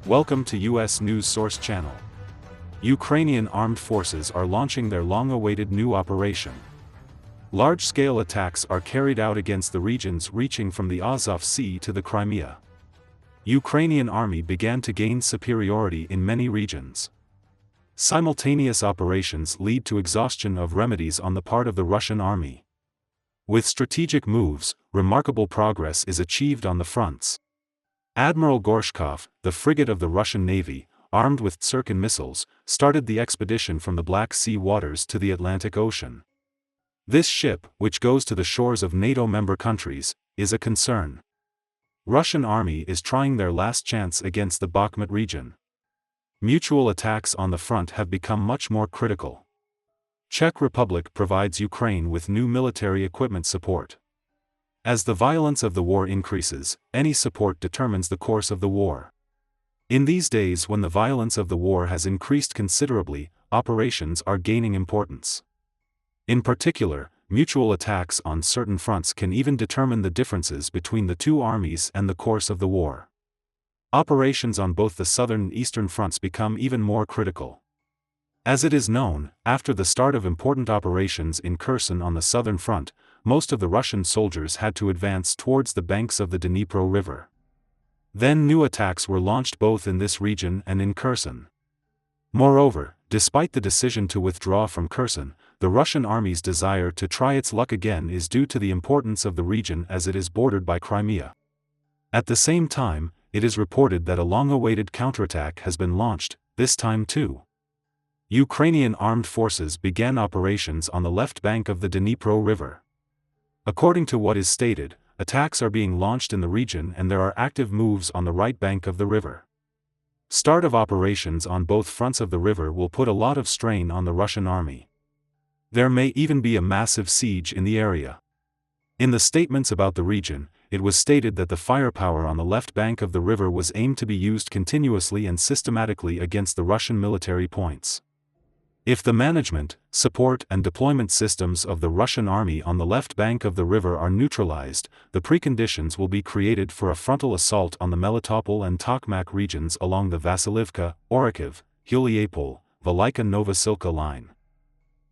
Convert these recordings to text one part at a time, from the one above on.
Welcome to U.S. News Source Channel. Ukrainian armed forces are launching their long-awaited new operation. Large-scale attacks are carried out against the regions reaching from the Azov Sea to the Crimea. Ukrainian army began to gain superiority in many regions. Simultaneous operations lead to exhaustion of remedies on the part of the Russian army. With strategic moves, remarkable progress is achieved on the fronts. Admiral Gorshkov, the frigate of the Russian Navy, armed with Tsirkin missiles, started the expedition from the Black Sea waters to the Atlantic Ocean. This ship, which goes to the shores of NATO member countries, is a concern. Russian army is trying their last chance against the Bakhmut region. Mutual attacks on the front have become much more critical. Czech Republic provides Ukraine with new military equipment support. As the violence of the war increases, any support determines the course of the war. In these days when the violence of the war has increased considerably, operations are gaining importance. In particular, mutual attacks on certain fronts can even determine the differences between the two armies and the course of the war. Operations on both the southern and eastern fronts become even more critical. As it is known, after the start of important operations in Kherson on the southern front, most of the Russian soldiers had to advance towards the banks of the Dnipro River. Then new attacks were launched both in this region and in Kherson. Moreover, despite the decision to withdraw from Kherson, the Russian army's desire to try its luck again is due to the importance of the region as it is bordered by Crimea. At the same time, it is reported that a long-awaited counterattack has been launched, this time too. Ukrainian armed forces began operations on the left bank of the Dnipro River. According to what is stated, attacks are being launched in the region and there are active moves on the right bank of the river. Start of operations on both fronts of the river will put a lot of strain on the Russian army. There may even be a massive siege in the area. In the statements about the region, it was stated that the firepower on the left bank of the river was aimed to be used continuously and systematically against the Russian military points. If the management, support and deployment systems of the Russian army on the left bank of the river are neutralized, the preconditions will be created for a frontal assault on the Melitopol and Tokmak regions along the Vasilivka, Orikhiv, Huliapol, Velika-Novosilka line.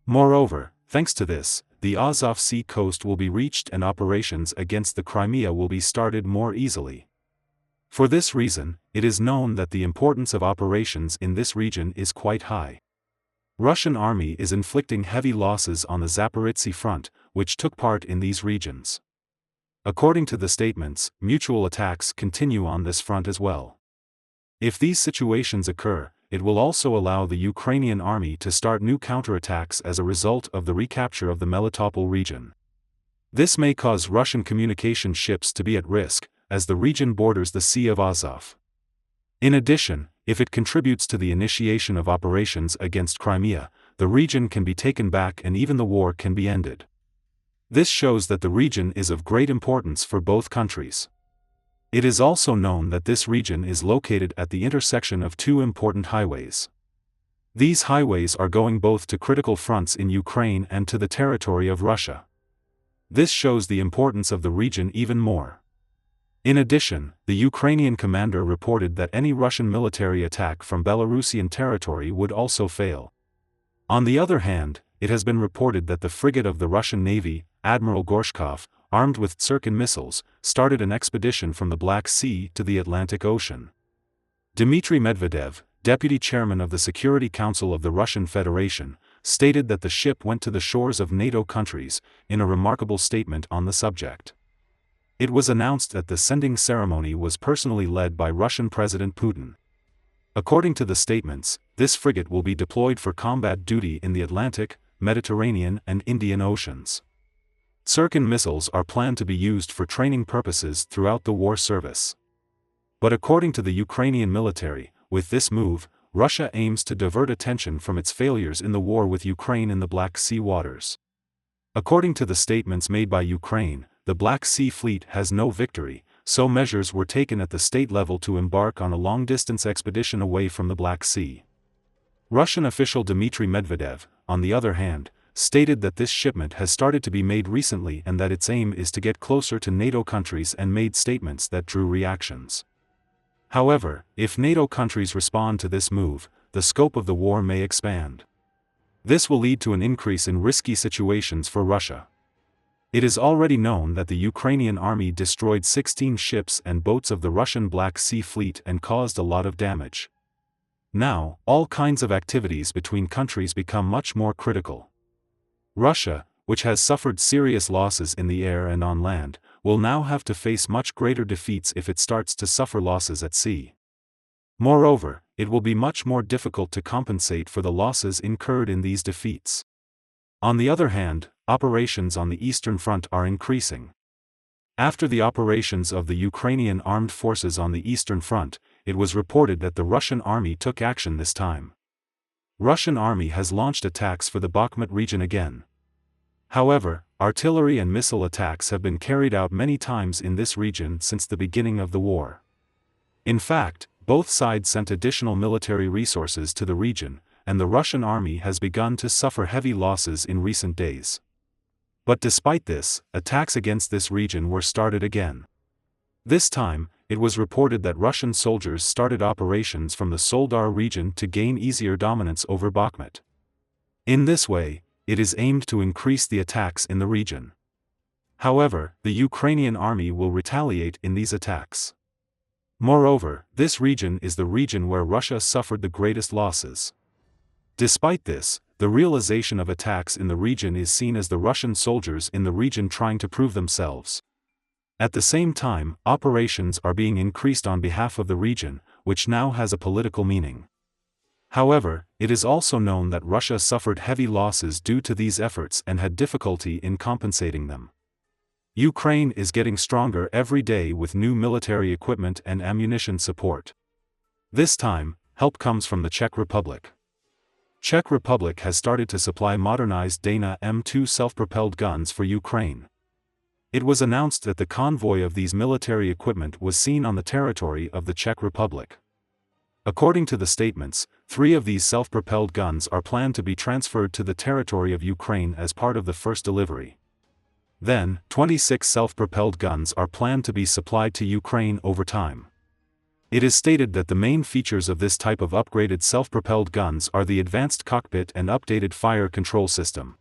Moreover, thanks to this, the Azov Sea coast will be reached and operations against the Crimea will be started more easily. For this reason, it is known that the importance of operations in this region is quite high. Russian army is inflicting heavy losses on the Zaporizhzhia front, which took part in these regions. According to the statements, mutual attacks continue on this front as well. If these situations occur, it will also allow the Ukrainian army to start new counterattacks as a result of the recapture of the Melitopol region. This may cause Russian communication ships to be at risk, as the region borders the Sea of Azov. In addition, if it contributes to the initiation of operations against Crimea, the region can be taken back and even the war can be ended. This shows that the region is of great importance for both countries. It is also known that this region is located at the intersection of two important highways. These highways are going both to critical fronts in Ukraine and to the territory of Russia. This shows the importance of the region even more. In addition, the Ukrainian commander reported that any Russian military attack from Belarusian territory would also fail. On the other hand, it has been reported that the frigate of the Russian Navy, Admiral Gorshkov, armed with Tsirkin missiles, started an expedition from the Black Sea to the Atlantic Ocean. Dmitry Medvedev, deputy chairman of the Security Council of the Russian Federation, stated that the ship went to the shores of NATO countries, in a remarkable statement on the subject. It was announced that the sending ceremony was personally led by Russian President Putin. According to the statements, this frigate will be deployed for combat duty in the Atlantic, Mediterranean and Indian Oceans. Tsirkin missiles are planned to be used for training purposes throughout the war service. But according to the Ukrainian military, with this move, Russia aims to divert attention from its failures in the war with Ukraine in the Black Sea waters. According to the statements made by Ukraine, the Black Sea Fleet has no victory, so measures were taken at the state level to embark on a long-distance expedition away from the Black Sea. Russian official Dmitry Medvedev, on the other hand, stated that this shipment has started to be made recently and that its aim is to get closer to NATO countries and made statements that drew reactions. However, if NATO countries respond to this move, the scope of the war may expand. This will lead to an increase in risky situations for Russia. It is already known that the Ukrainian army destroyed 16 ships and boats of the Russian Black Sea Fleet and caused a lot of damage. Now, all kinds of activities between countries become much more critical. Russia, which has suffered serious losses in the air and on land, will now have to face much greater defeats if it starts to suffer losses at sea. Moreover, it will be much more difficult to compensate for the losses incurred in these defeats. On the other hand, operations on the Eastern Front are increasing. After the operations of the Ukrainian armed forces on the Eastern Front, it was reported that the Russian army took action this time. Russian army has launched attacks for the Bakhmut region again. However, artillery and missile attacks have been carried out many times in this region since the beginning of the war. In fact, both sides sent additional military resources to the region, and the Russian army has begun to suffer heavy losses in recent days. But despite this, attacks against this region were started again. This time, it was reported that Russian soldiers started operations from the Soledar region to gain easier dominance over Bakhmut. In this way, it is aimed to increase the attacks in the region. However, the Ukrainian army will retaliate in these attacks. Moreover, this region is the region where Russia suffered the greatest losses. Despite this, the realization of attacks in the region is seen as the Russian soldiers in the region trying to prove themselves. At the same time, operations are being increased on behalf of the region, which now has a political meaning. However, it is also known that Russia suffered heavy losses due to these efforts and had difficulty in compensating them. Ukraine is getting stronger every day with new military equipment and ammunition support. This time, help comes from the Czech Republic. Czech Republic has started to supply modernized Dana M2 self-propelled guns for Ukraine. It was announced that the convoy of these military equipment was seen on the territory of the Czech Republic. According to the statements, 3 of these self-propelled guns are planned to be transferred to the territory of Ukraine as part of the first delivery. Then, 26 self-propelled guns are planned to be supplied to Ukraine over time. It is stated that the main features of this type of upgraded self-propelled guns are the advanced cockpit and updated fire control system.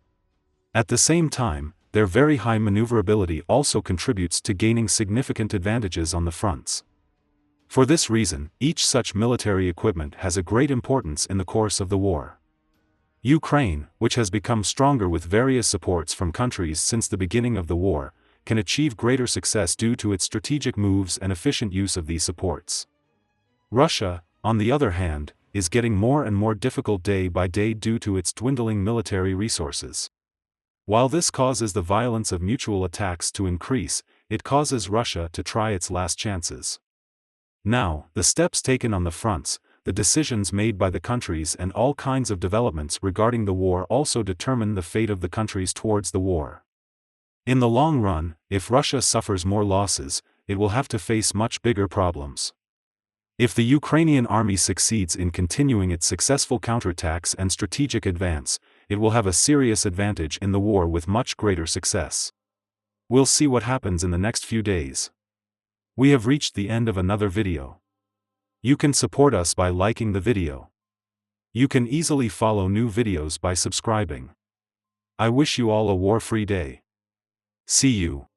At the same time, their very high maneuverability also contributes to gaining significant advantages on the fronts. For this reason, each such military equipment has a great importance in the course of the war. Ukraine, which has become stronger with various supports from countries since the beginning of the war, can achieve greater success due to its strategic moves and efficient use of these supports. Russia, on the other hand, is getting more and more difficult day by day due to its dwindling military resources. While this causes the violence of mutual attacks to increase, it causes Russia to try its last chances. Now, the steps taken on the fronts, the decisions made by the countries and all kinds of developments regarding the war also determine the fate of the countries towards the war. In the long run, if Russia suffers more losses, it will have to face much bigger problems. If the Ukrainian army succeeds in continuing its successful counterattacks and strategic advance, it will have a serious advantage in the war with much greater success. We'll see what happens in the next few days. We have reached the end of another video. You can support us by liking the video. You can easily follow new videos by subscribing. I wish you all a war-free day. See you.